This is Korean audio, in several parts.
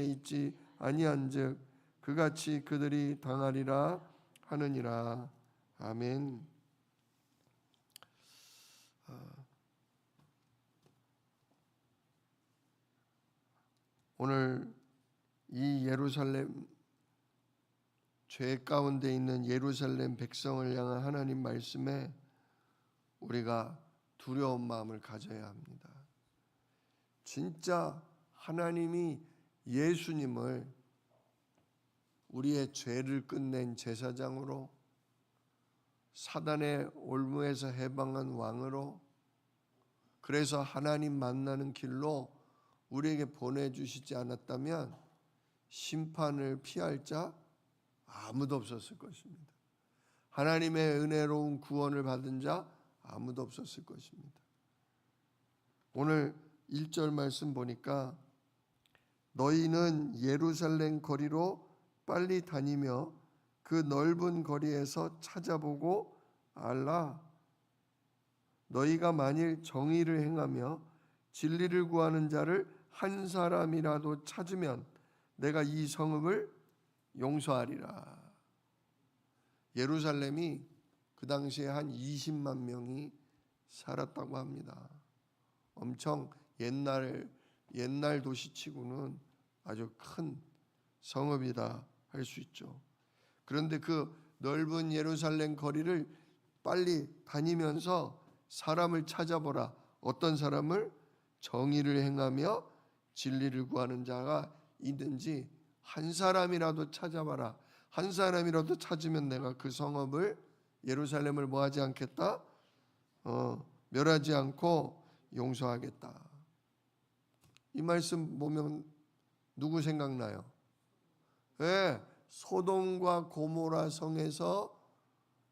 있지 아니한즉 그같이 그들이 당하리라 하느니라. 아멘. 오늘 이 예루살렘, 죄 가운데 있는 예루살렘 백성을 향한 하나님 말씀에 우리가 두려운 마음을 가져야 합니다. 진짜 하나님이 예수님을 우리의 죄를 끝낸 제사장으로, 사단의 올무에서 해방한 왕으로, 그래서 하나님 만나는 길로 우리에게 보내주시지 않았다면 심판을 피할 자 아무도 없었을 것입니다. 하나님의 은혜로운 구원을 받은 자 아무도 없었을 것입니다. 오늘 1절 말씀 보니까 너희는 예루살렘 거리로 빨리 다니며 그 넓은 거리에서 찾아보고 알라. 너희가 만일 정의를 행하며 진리를 구하는 자를 한 사람이라도 찾으면 내가 이 성읍을 용서하리라. 예루살렘이 그 당시에 한 20만 명이 살았다고 합니다. 엄청 옛날 도시치고는 아주 큰 성읍이다 할 수 있죠. 그런데 그 넓은 예루살렘 거리를 빨리 다니면서 사람을 찾아보라. 어떤 사람을? 정의를 행하며 진리를 구하는 자가 있는지 한 사람이라도 찾아봐라. 한 사람이라도 찾으면 내가 그 성읍을, 예루살렘을 뭐하지 않겠다? 멸하지 않고 용서하겠다. 이 말씀 보면 누구 생각나요? 네, 소돔과 고모라 성에서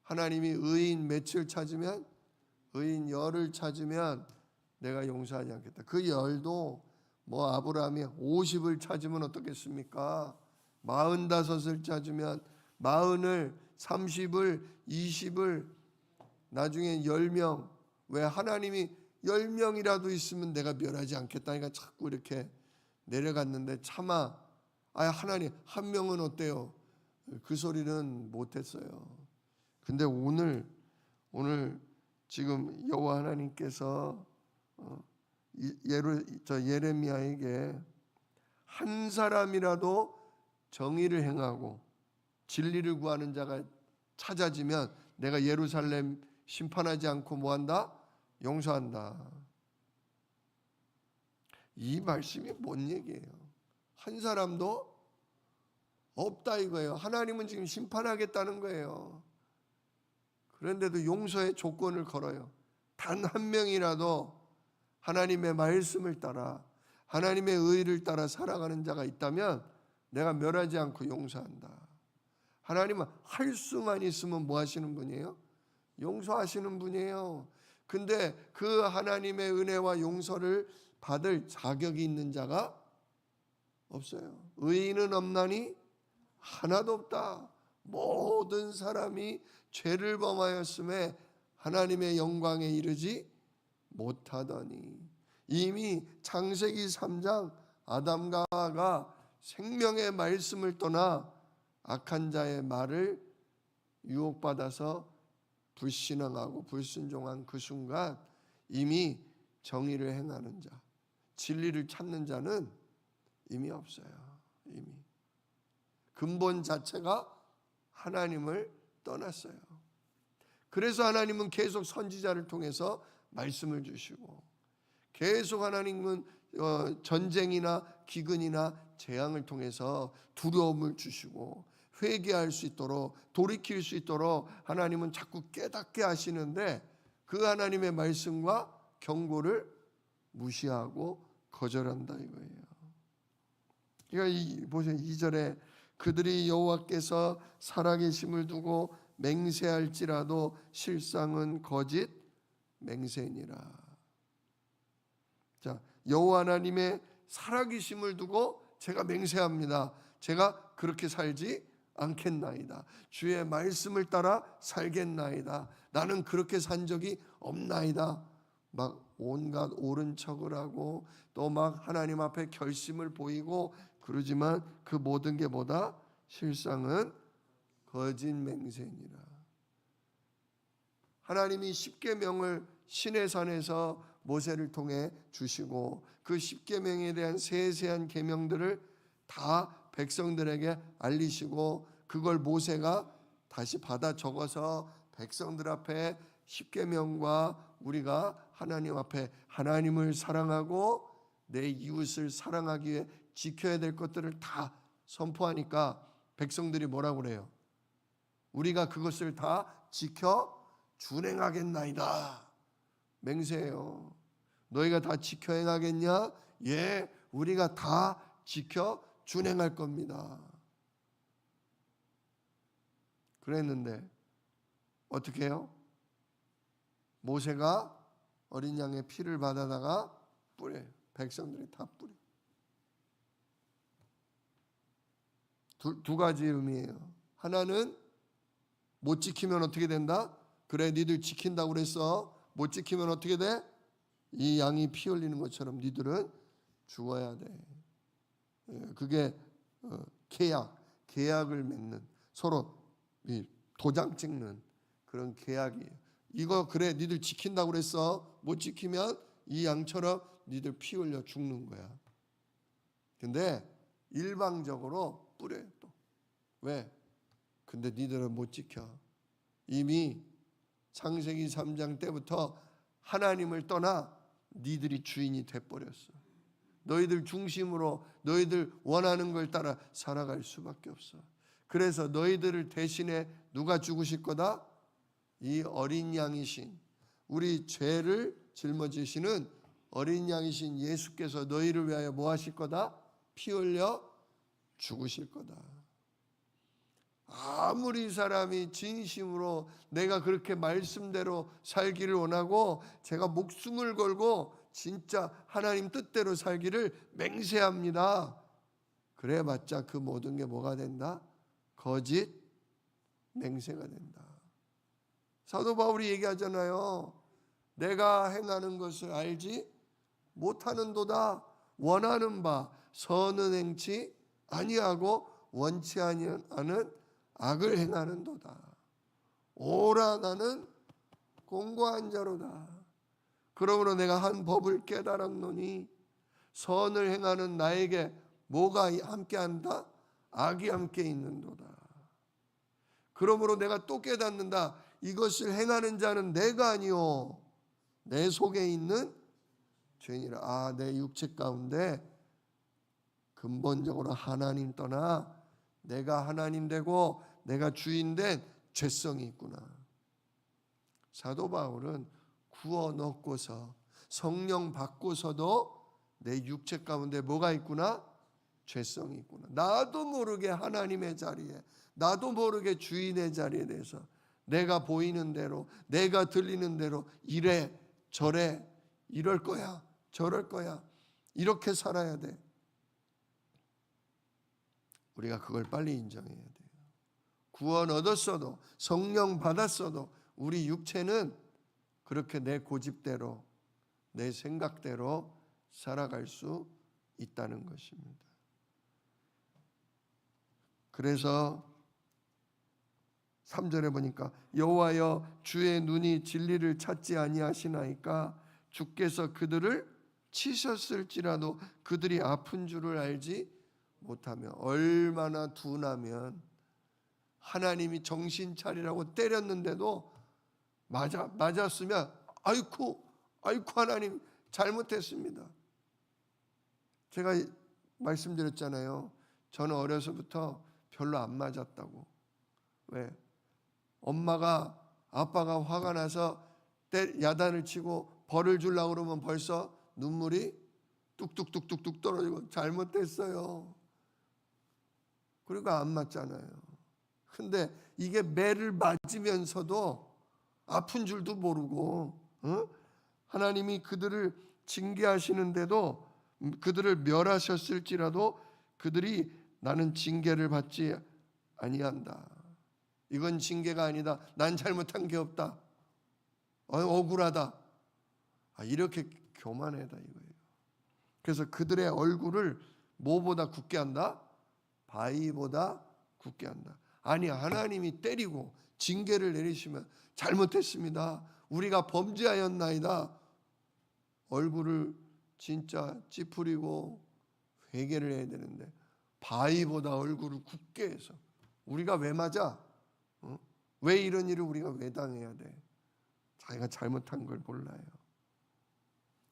하나님이 의인 몇을 찾으면, 의인 10을 찾으면 내가 용서하지 않겠다. 그 10도 뭐 아브라함이 50을 찾으면 어떻겠습니까? 45을 찾으면 40을, 30을, 20을, 나중에 10명. 왜? 하나님이 10명이라도 있으면 내가 멸하지 않겠다니까 자꾸 이렇게 내려갔는데 차마 하나님 한 명은 어때요? 그 소리는 못했어요. 근데 오늘 지금 여호와 하나님께서 예레미야에게 한 사람이라도 정의를 행하고 진리를 구하는 자가 찾아지면 내가 예루살렘 심판하지 않고 뭐한다? 용서한다. 이 말씀이 뭔 얘기예요? 한 사람도 없다 이거예요. 하나님은 지금 심판하겠다는 거예요. 그런데도 용서의 조건을 걸어요. 단 한 명이라도 하나님의 말씀을 따라, 하나님의 의를 따라 살아가는 자가 있다면 내가 멸하지 않고 용서한다. 하나님은 할 수만 있으면 뭐 하시는 분이에요? 용서하시는 분이에요. 근데 그 하나님의 은혜와 용서를 받을 자격이 있는 자가 없어요. 의인은 없나니 하나도 없다. 모든 사람이 죄를 범하였음에 하나님의 영광에 이르지 못하더니. 이미 창세기 3장 아담과 하와가 생명의 말씀을 떠나 악한 자의 말을 유혹받아서 불신앙하고 불순종한 그 순간 이미 정의를 행하는 자, 진리를 찾는 자는 이미 없어요. 이미 근본 자체가 하나님을 떠났어요. 그래서 하나님은 계속 선지자를 통해서 말씀을 주시고, 계속 하나님은 전쟁이나 기근이나 재앙을 통해서 두려움을 주시고 회개할 수 있도록, 돌이킬 수 있도록 하나님은 자꾸 깨닫게 하시는데 그 하나님의 말씀과 경고를 무시하고 거절한다 이거예요. 그러니까 보세요. 2절에 그들이 여호와께서 살아계심을 두고 맹세할지라도 실상은 거짓 맹세니라. 자, 여호와 하나님의 살아계심을 두고 제가 맹세합니다. 제가 그렇게 살지 않겠나이다. 주의 말씀을 따라 살겠나이다. 나는 그렇게 산 적이 없나이다. 막 온갖 옳은 척을 하고 또 막 하나님 앞에 결심을 보이고 그러지만 그 모든 게 뭐다? 실상은 거짓 맹세니라. 하나님이 십계명을 시내산에서 모세를 통해 주시고 그 십계명에 대한 세세한 계명들을 다 백성들에게 알리시고 그걸 모세가 다시 받아 적어서 백성들 앞에 십계명과 우리가 하나님 앞에 하나님을 사랑하고 내 이웃을 사랑하기 위해 지켜야 될 것들을 다 선포하니까 백성들이 뭐라고 그래요? 우리가 그것을 다 지켜 준행하겠나이다. 맹세해요. 너희가 다 지켜 행하겠냐? 예, 우리가 다 지켜 준행할 겁니다. 그랬는데 어떻게 해요? 모세가 어린 양의 피를 받아다가 뿌려요. 백성들이 다 뿌려. 두 가지 의미예요. 하나는 못 지키면 어떻게 된다? 그래, 니들 지킨다고 그랬어. 못 지키면 어떻게 돼? 이 양이 피 흘리는 것처럼 니들은 죽어야 돼. 그게 계약을 맺는, 서로 도장 찍는 그런 계약이에요. 이거 그래, 니들 지킨다고 그랬어. 못 지키면 이 양처럼 니들 피 흘려 죽는 거야. 근데 일방적으로 뿌려요 또. 왜? 근데 니들은 못 지켜. 이미 창세기 3장 때부터 하나님을 떠나 니들이 주인이 돼버렸어. 너희들 중심으로 너희들 원하는 걸 따라 살아갈 수밖에 없어. 그래서 너희들을 대신에 누가 죽으실 거다? 이 어린 양이신, 우리 죄를 짊어지시는 어린 양이신 예수께서 너희를 위하여 뭐 하실 거다? 피 흘려 죽으실 거다. 아무리 사람이 진심으로 내가 그렇게 말씀대로 살기를 원하고 제가 목숨을 걸고 진짜 하나님 뜻대로 살기를 맹세합니다. 그래봤자 그 모든 게 뭐가 된다? 거짓 맹세가 된다. 사도 바울이 얘기하잖아요. 내가 행하는 것을 알지 못하는도다. 원하는 바 선은 행치 아니하고 원치 아니하는 악을 행하는도다. 오라 나는 공고한 자로다. 그러므로 내가 한 법을 깨달았노니 선을 행하는 나에게 뭐가 함께한다? 악이 함께 있는도다. 그러므로 내가 또 깨닫는다. 이것을 행하는 자는 내가 아니요 내 속에 있는 죄니라. 내 육체 가운데 근본적으로 하나님 떠나 내가 하나님 되고 내가 주인 된 죄성이 있구나. 사도 바울은 구원 얻고서 성령 받고서도 내 육체 가운데 뭐가 있구나? 죄성이 있구나. 나도 모르게 하나님의 자리에, 나도 모르게 주인의 자리에 대해서 내가 보이는 대로, 내가 들리는 대로 이래 저래 이럴 거야 저럴 거야 이렇게 살아야 돼. 우리가 그걸 빨리 인정해야 돼요. 구원 얻었어도 성령 받았어도 우리 육체는 그렇게 내 고집대로 내 생각대로 살아갈 수 있다는 것입니다. 그래서 3절에 보니까 여호와여 주의 눈이 진리를 찾지 아니하시나이까 주께서 그들을 치셨을지라도 그들이 아픈 줄을 알지 못하며. 얼마나 둔하면 하나님이 정신 차리라고 때렸는데도 맞았으면 아이쿠 하나님 잘못했습니다. 제가 말씀드렸잖아요. 저는 어려서부터 별로 안 맞았다고. 왜? 아빠가 화가 나서 야단을 치고 벌을 주려고 그러면 벌써 눈물이 뚝뚝뚝뚝뚝 떨어지고 잘못됐어요. 그리고 안 맞잖아요. 근데 이게 매를 맞으면서도 아픈 줄도 모르고 하나님이 그들을 징계하시는데도 그들을 멸하셨을지라도 그들이 나는 징계를 받지 아니한다. 이건 징계가 아니다. 난 잘못한 게 없다. 억울하다. 이렇게 교만하다 이거예요. 그래서 그들의 얼굴을 뭐보다 굳게 한다? 바위보다 굳게 한다. 아니, 하나님이 때리고 징계를 내리시면 잘못했습니다, 우리가 범죄하였나이다, 얼굴을 진짜 찌푸리고 회개를 해야 되는데 바위보다 얼굴을 굳게 해서 우리가 왜 맞아? 왜 이런 일을 우리가 왜 당해야 돼? 자기가 잘못한 걸 몰라요.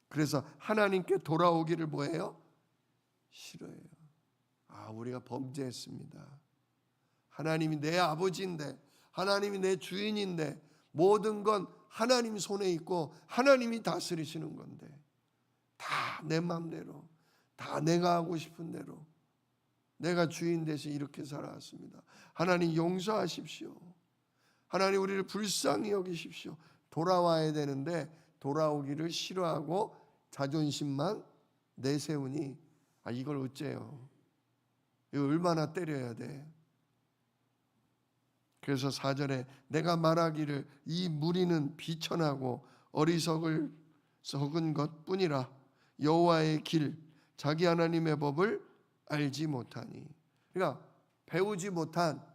그래서 하나님께 돌아오기를 뭐예요? 싫어해요. 우리가 범죄했습니다. 하나님이 내 아버지인데, 하나님이 내 주인인데, 모든 건 하나님 손에 있고 하나님이 다스리시는 건데 다 내 마음대로, 다 내가 하고 싶은 대로 내가 주인 대신 이렇게 살아왔습니다. 하나님 용서하십시오. 하나님 우리를 불쌍히 여기십시오. 돌아와야 되는데 돌아오기를 싫어하고 자존심만 내세우니 이걸 어째요? 이거 얼마나 때려야 돼? 그래서 4절에 내가 말하기를 이 무리는 비천하고 어리석은 것뿐이라 여호와의 길 자기 하나님의 법을 알지 못하니. 그러니까 배우지 못한,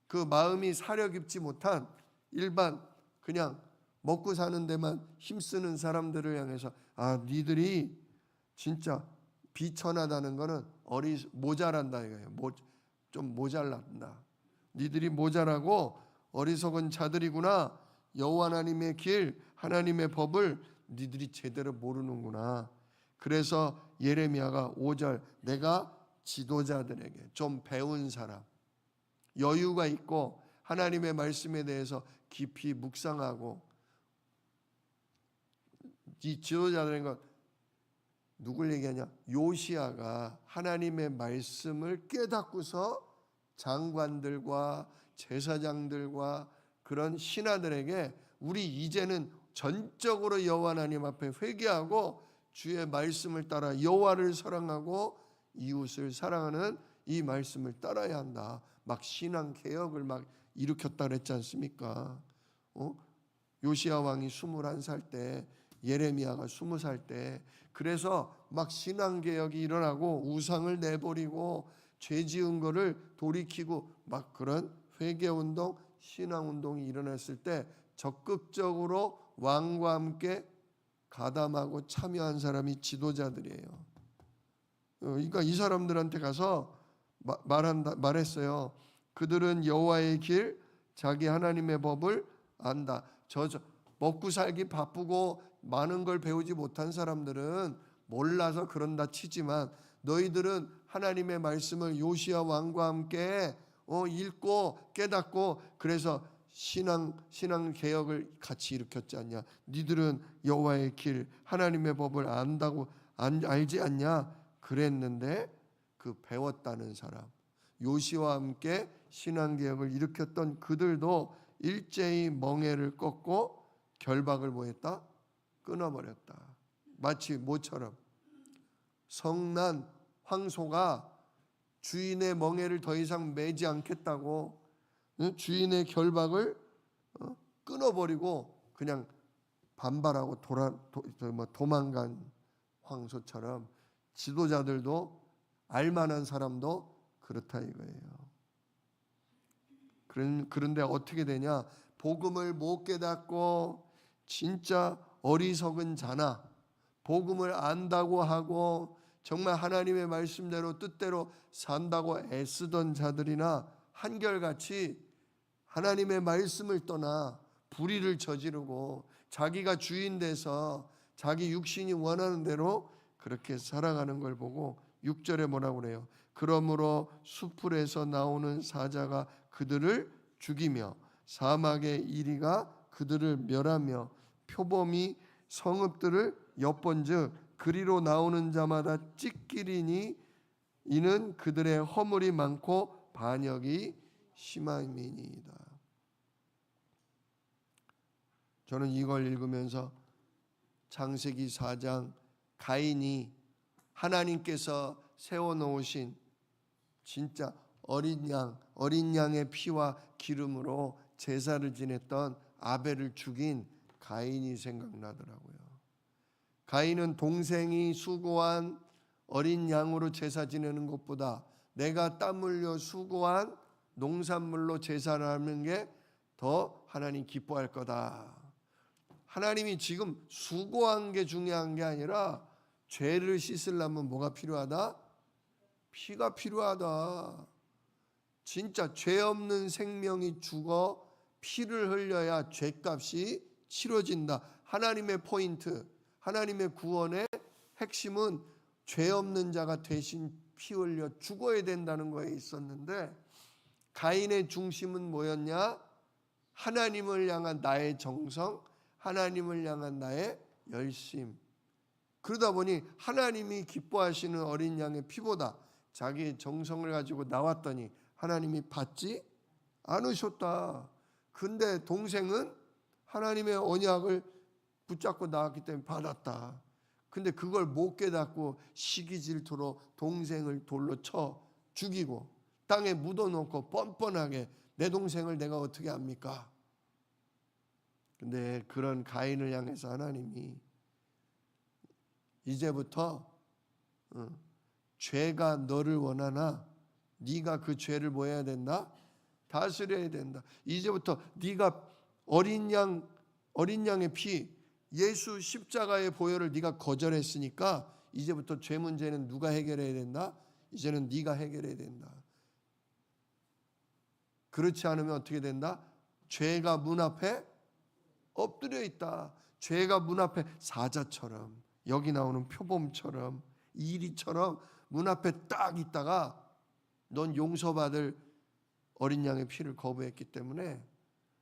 그 마음이 사려 깊지 못한 일반 그냥 먹고 사는 데만 힘쓰는 사람들을 향해서 니들이 진짜 비천하다는 거는 모자란다 이거예요. 좀 모자란다. 니들이 모자라고 어리석은 자들이구나. 여호와 하나님의 길, 하나님의 법을 니들이 제대로 모르는구나. 그래서 예레미야가 5절 내가 지도자들에게, 좀 배운 사람, 여유가 있고 하나님의 말씀에 대해서 깊이 묵상하고, 이 지도자들인 것 누굴 얘기하냐? 요시야가 하나님의 말씀을 깨닫고서 장관들과 제사장들과 그런 신하들에게 우리 이제는 전적으로 여호와 하나님 앞에 회개하고 주의 말씀을 따라 여호와를 사랑하고 이웃을 사랑하는 이 말씀을 따라야 한다. 막 신앙 개혁을 막 일으켰다 그랬지 않습니까? 요시야 왕이 21살 때, 예레미야가 20살 때, 그래서 막 신앙 개혁이 일어나고 우상을 내버리고 죄 지은 거를 돌이키고 막 그런 회개 운동, 신앙 운동이 일어났을 때 적극적으로 왕과 함께 가담하고 참여한 사람이 지도자들이에요. 그러니까 이 사람들한테 가서 말했어요. 그들은 여호와의 길, 자기 하나님의 법을 안다. 먹고 살기 바쁘고 많은 걸 배우지 못한 사람들은 몰라서 그런다 치지만, 너희들은 하나님의 말씀을 요시야 왕과 함께 읽고 깨닫고 그래서 신앙 개혁을 같이 일으켰지 않냐? 니들은 여호와의 길, 하나님의 법을 알지 않냐? 그랬는데 그 배웠다는 사람, 요시와 함께 신앙 개혁을 일으켰던 그들도 일제히 멍에를 꺾고 결박을 뭐했다? 끊어버렸다. 마치 뭐처럼 성난 황소가 주인의 멍에를 더 이상 매지 않겠다고 주인의 결박을 끊어버리고 그냥 반발하고 도망간 황소처럼 지도자들도, 알만한 사람도 그렇다 이거예요. 그런데 어떻게 되냐? 복음을 못 깨닫고 진짜 어리석은 자나, 복음을 안다고 하고 정말 하나님의 말씀대로 뜻대로 산다고 애쓰던 자들이나 한결같이 하나님의 말씀을 떠나 불의를 저지르고 자기가 주인 돼서 자기 육신이 원하는 대로 그렇게 살아가는 걸 보고 6절에 뭐라고 그래요? 그러므로 수풀에서 나오는 사자가 그들을 죽이며 사막의 이리가 그들을 멸하며 표범이 성읍들을 엿본즉 그리로 나오는 자마다 찢기리니 이는 그들의 허물이 많고 반역이 심함이니이다. 저는 이걸 읽으면서 창세기 4장 가인이 하나님께서 세워놓으신 진짜 어린 양의 피와 기름으로 제사를 지냈던 아벨을 죽인 가인이 생각나더라고요. 가인은 동생이 수고한 어린 양으로 제사 지내는 것보다 내가 땀 흘려 수고한 농산물로 제사를 하는 게 더 하나님 기뻐할 거다. 하나님이 지금 수고한 게 중요한 게 아니라 죄를 씻으려면 뭐가 필요하다? 피가 필요하다. 진짜 죄 없는 생명이 죽어 피를 흘려야 죄값이 치러진다. 하나님의 포인트, 하나님의 구원의 핵심은 죄 없는 자가 대신 피 흘려 죽어야 된다는 거에 있었는데, 가인의 중심은 뭐였냐? 하나님을 향한 나의 정성, 하나님을 향한 나의 열심. 그러다 보니 하나님이 기뻐하시는 어린 양의 피보다 자기의 정성을 가지고 나왔더니 하나님이 받지 않으셨다. 근데 동생은 하나님의 언약을 붙잡고 나왔기 때문에 받았다. 근데 그걸 못 깨닫고 시기 질투로 동생을 돌로 쳐 죽이고 땅에 묻어놓고 뻔뻔하게 내 동생을 내가 어떻게 합니까? 근데 그런 가인을 향해서 하나님이 이제부터 죄가 너를 원하나 네가 그 죄를 뭐 해야 된다? 다스려야 된다. 이제부터 네가 어린 양의 피, 예수 십자가의 보혈을 네가 거절했으니까 이제부터 죄 문제는 누가 해결해야 된다? 이제는 네가 해결해야 된다. 그렇지 않으면 어떻게 된다? 죄가 문 앞에 엎드려 있다. 죄가 문 앞에 사자처럼, 여기 나오는 표범처럼, 이리처럼 문 앞에 딱 있다가 넌 용서받을 어린 양의 피를 거부했기 때문에,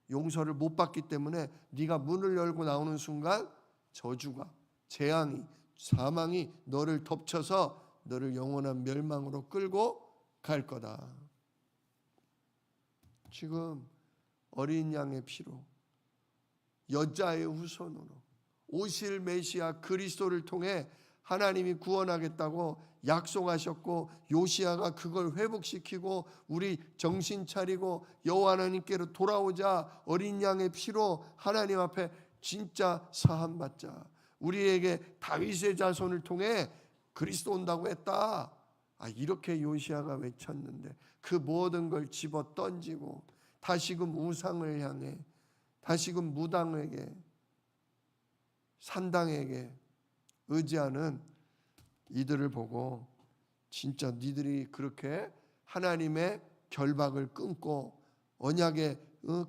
용서를 못 받기 때문에 네가 문을 열고 나오는 순간 저주가, 재앙이, 사망이 너를 덮쳐서 너를 영원한 멸망으로 끌고 갈 거다. 지금 어린 양의 피로, 여자의 후손으로 오실 메시아 그리스도를 통해 하나님이 구원하겠다고 약속하셨고, 요시야가 그걸 회복시키고 우리 정신 차리고 여호와 하나님께로 돌아오자 어린 양의 피로 하나님 앞에 진짜 사함 받자. 우리에게 다윗의 자손을 통해 그리스도 온다고 했다. 이렇게 요시야가 외쳤는데 그 모든 걸 집어 던지고 다시금 우상을 향해, 다시금 무당에게, 산당에게 의지하는 이들을 보고 진짜 니들이 그렇게 하나님의 결박을 끊고 언약의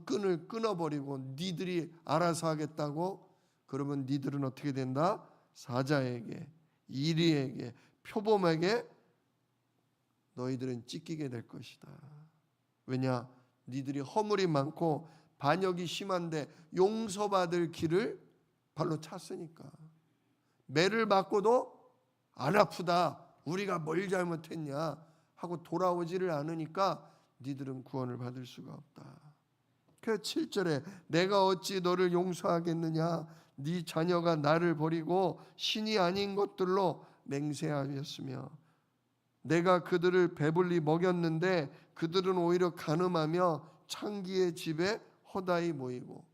끈을 끊어버리고 니들이 알아서 하겠다고 그러면 니들은 어떻게 된다? 사자에게, 이리에게, 표범에게 너희들은 찢기게 될 것이다. 왜냐? 니들이 허물이 많고 반역이 심한데 용서받을 길을 발로 찼으니까. 매를 맞고도 안 아프다, 우리가 뭘 잘못했냐 하고 돌아오지를 않으니까 니들은 구원을 받을 수가 없다. 그 7절에 내가 어찌 너를 용서하겠느냐, 네 자녀가 나를 버리고 신이 아닌 것들로 맹세하였으며 내가 그들을 배불리 먹였는데 그들은 오히려 간음하며 창기의 집에 허다히 모이고.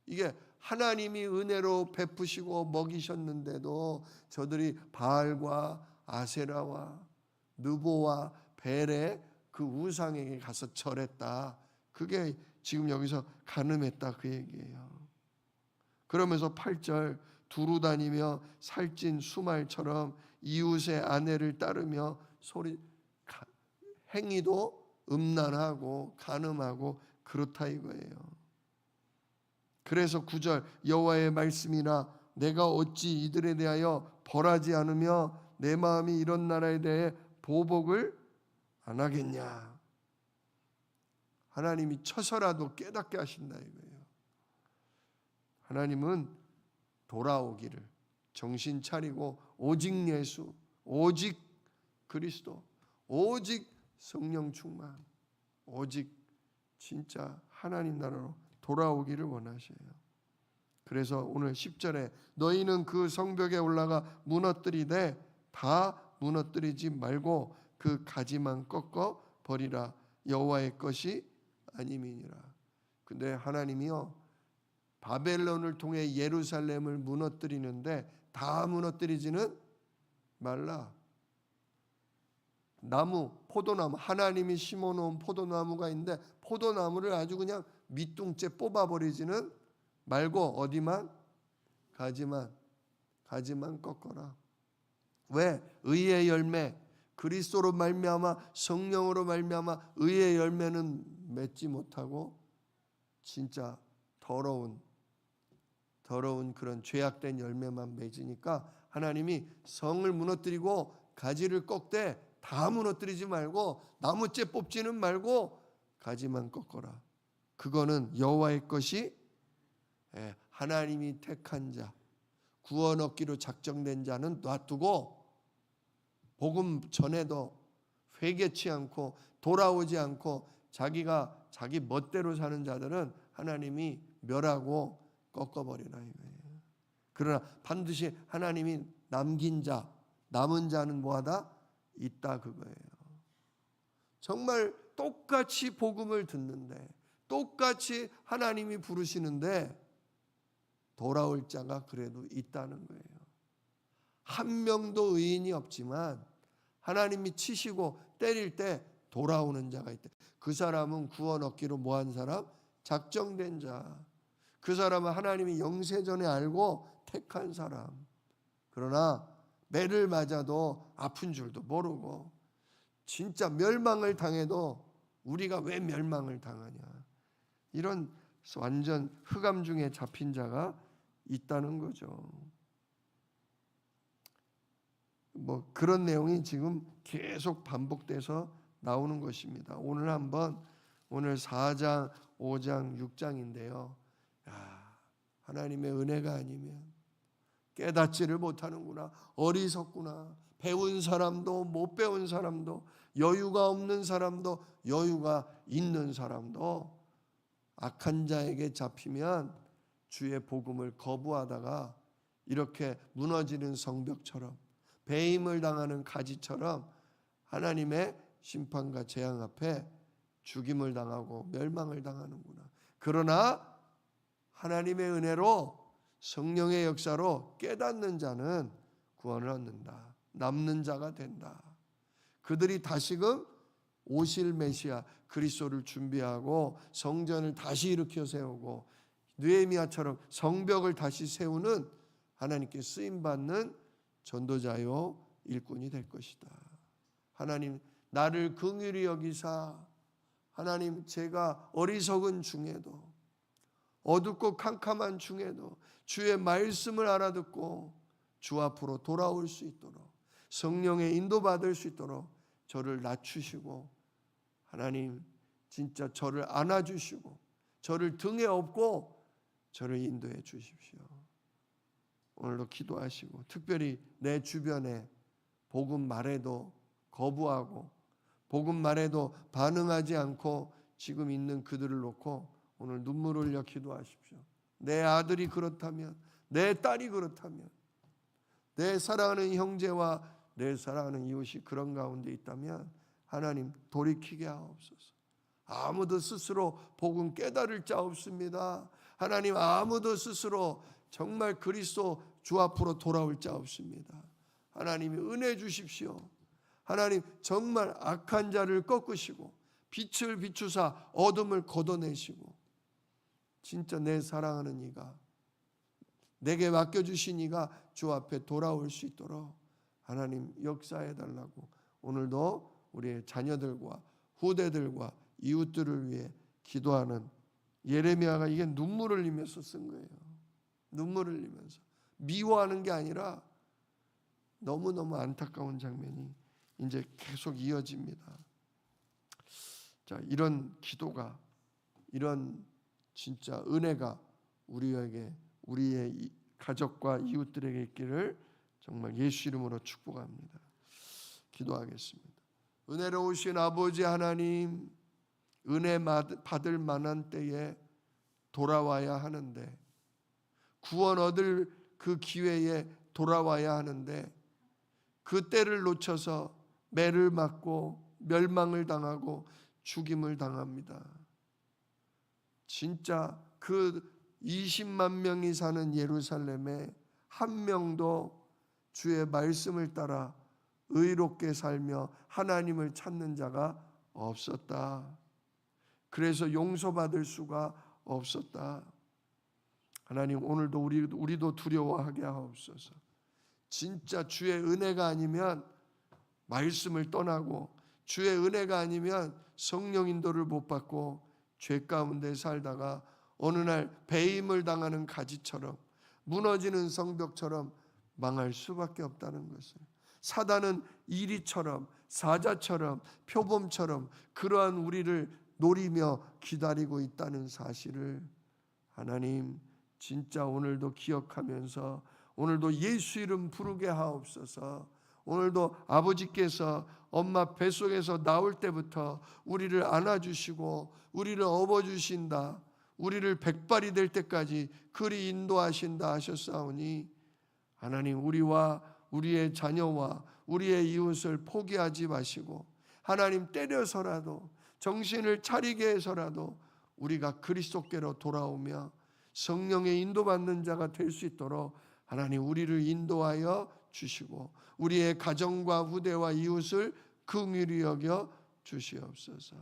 이게 하나님이 은혜로 베푸시고 먹이셨는데도 저들이 바알과 아세라와 느보와 벨의 그 우상에게 가서 절했다. 그게 지금 여기서 간음했다 그 얘기예요. 그러면서 8절 두루 다니며 살찐 수말처럼 이웃의 아내를 따르며 행위도 음란하고 간음하고 그렇다 이거예요. 그래서 9절 여호와의 말씀이나 내가 어찌 이들에 대하여 벌하지 않으며 내 마음이 이런 나라에 대해 보복을 안 하겠냐. 하나님이 쳐서라도 깨닫게 하신다 이거예요. 하나님은 돌아오기를, 정신 차리고 오직 예수, 오직 그리스도, 오직 성령 충만, 오직 진짜 하나님 나라로 돌아오기를 원하셔요. 그래서 오늘 10절에 너희는 그 성벽에 올라가 무너뜨리되 다 무너뜨리지 말고 그 가지만 꺾어 버리라. 여호와의 것이 아님이니라. 근데 하나님이요, 바벨론을 통해 예루살렘을 무너뜨리는데 다 무너뜨리지는 말라. 나무, 포도나무, 하나님이 심어놓은 포도나무가 있는데 포도나무를 아주 그냥 밑둥째 뽑아버리지는 말고 어디만? 가지만 꺾어라. 왜? 의의 열매, 그리스도로 말미암아 성령으로 말미암아 의의 열매는 맺지 못하고 진짜 더러운 그런 죄악된 열매만 맺으니까 하나님이 성을 무너뜨리고 가지를 꺾되 다 무너뜨리지 말고 나무째 뽑지는 말고 가지만 꺾어라. 그거는 여호와의 것이 하나님이 택한 자, 구원 얻기로 작정된 자는 놔두고 복음 전에도 회개치 않고 돌아오지 않고 자기 멋대로 사는 자들은 하나님이 멸하고 꺾어버리라 이거예요. 그러나 반드시 하나님이 남은 자는 뭐하다? 있다 그거예요. 정말 똑같이 복음을 듣는데 똑같이 하나님이 부르시는데 돌아올 자가 그래도 있다는 거예요. 한 명도 의인이 없지만 하나님이 치시고 때릴 때 돌아오는 자가 있다. 그 사람은 구원 얻기로 뭐한 사람? 작정된 자. 그 사람은 하나님이 영세전에 알고 택한 사람. 그러나 매를 맞아도 아픈 줄도 모르고 진짜 멸망을 당해도 우리가 왜 멸망을 당하냐. 이런 완전 흑암 중에 잡힌 자가 있다는 거죠. 뭐 그런 내용이 지금 계속 반복돼서 나오는 것입니다. 오늘 4장, 5장, 6장인데요. 하나님의 은혜가 아니면 깨닫지를 못하는구나. 어리석구나. 배운 사람도 못 배운 사람도 여유가 없는 사람도 여유가 있는 사람도 악한 자에게 잡히면 주의 복음을 거부하다가 이렇게 무너지는 성벽처럼 배임을 당하는 가지처럼 하나님의 심판과 재앙 앞에 죽임을 당하고 멸망을 당하는구나. 그러나 하나님의 은혜로 성령의 역사로 깨닫는 자는 구원을 얻는다. 남는 자가 된다. 그들이 다시금 오실 메시아 그리스도를 준비하고 성전을 다시 일으켜 세우고 느헤미야처럼 성벽을 다시 세우는 하나님께 쓰임받는 전도자요 일꾼이 될 것이다. 하나님 나를 긍휼히 여기사 하나님 제가 어리석은 중에도 어둡고 캄캄한 중에도 주의 말씀을 알아듣고 주 앞으로 돌아올 수 있도록 성령의 인도받을 수 있도록 저를 낮추시고 하나님 진짜 저를 안아주시고 저를 등에 업고 저를 인도해 주십시오. 오늘도 기도하시고 특별히 내 주변에 복음 말에도 거부하고 복음 말에도 반응하지 않고 지금 있는 그들을 놓고 오늘 눈물 흘려 기도하십시오. 내 아들이 그렇다면 내 딸이 그렇다면 내 사랑하는 형제와 내 사랑하는 이웃이 그런 가운데 있다면 하나님 돌이키게 하옵소서. 아무도 스스로 복음 깨달을 자 없습니다. 하나님 아무도 스스로 정말 그리스도 주 앞으로 돌아올 자 없습니다. 하나님이 은혜 주십시오. 하나님 정말 악한 자를 꺾으시고 빛을 비추사 어둠을 걷어내시고 진짜 내 사랑하는 이가 내게 맡겨주신 이가 주 앞에 돌아올 수 있도록 하나님 역사해 달라고 오늘도 우리의 자녀들과 후대들과 이웃들을 위해 기도하는 예레미야가 이게 눈물을 흘리면서 쓴 거예요. 눈물을 흘리면서 미워하는 게 아니라 너무너무 안타까운 장면이 이제 계속 이어집니다. 자, 이런 기도가 이런 진짜 은혜가 우리에게 우리의 가족과 이웃들에게 있기를 정말 예수 이름으로 축복합니다. 기도하겠습니다. 은혜로우신 아버지 하나님, 은혜 받을 만한 때에 돌아와야 하는데 구원 얻을 그 기회에 돌아와야 하는데 그 때를 놓쳐서 매를 맞고 멸망을 당하고 죽임을 당합니다. 진짜 그 20만 명이 사는 예루살렘에 한 명도 주의 말씀을 따라 의롭게 살며 하나님을 찾는 자가 없었다. 그래서 용서받을 수가 없었다. 하나님, 오늘도 우리도 두려워하게 하옵소서. 진짜 주의 은혜가 아니면 말씀을 떠나고, 주의 은혜가 아니면 성령 인도를 못 받고 죄 가운데 살다가 어느 날 배임을 당하는 가지처럼, 무너지는 성벽처럼 망할 수밖에 없다는 것을, 사단은 이리처럼 사자처럼 표범처럼 그러한 우리를 노리며 기다리고 있다는 사실을 하나님 진짜 오늘도 기억하면서 오늘도 예수 이름 부르게 하옵소서. 오늘도 아버지께서 엄마 뱃속에서 나올 때부터 우리를 안아주시고 우리를 업어주신다, 우리를 백발이 될 때까지 그리 인도하신다 하셨사오니 하나님, 우리와 우리의 자녀와 우리의 이웃을 포기하지 마시고 하나님, 때려서라도 정신을 차리게 해서라도 우리가 그리스도께로 돌아오며 성령의 인도받는 자가 될 수 있도록 하나님 우리를 인도하여 주시고 우리의 가정과 후대와 이웃을 긍휼히 여겨 주시옵소서.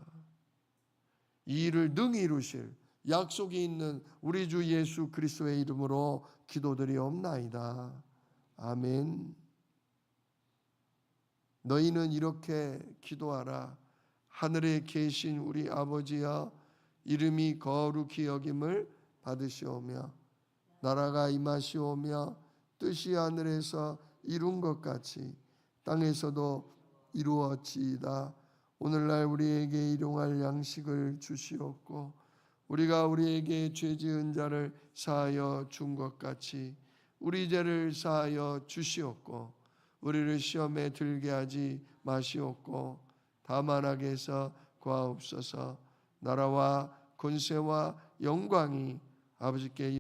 이 일을 능히 이루실 약속이 있는 우리 주 예수 그리스도의 이름으로 기도드리옵나이다. 아멘. 너희는 이렇게 기도하라. 하늘에 계신 우리 아버지여, 이름이 거룩히 여김을 받으시오며 나라가 임하시오며 뜻이 하늘에서 이룬 것 같이 땅에서도 이루어지이다. 오늘날 우리에게 일용할 양식을 주시옵고 우리가 우리에게 죄 지은 자를 사하여 준 것 같이 우리 죄를 사하여 주시옵고 우리를 시험에 들게 하지 마시옵고 다만 악에서 구하옵소서. 나라와 권세와 영광이 아버지께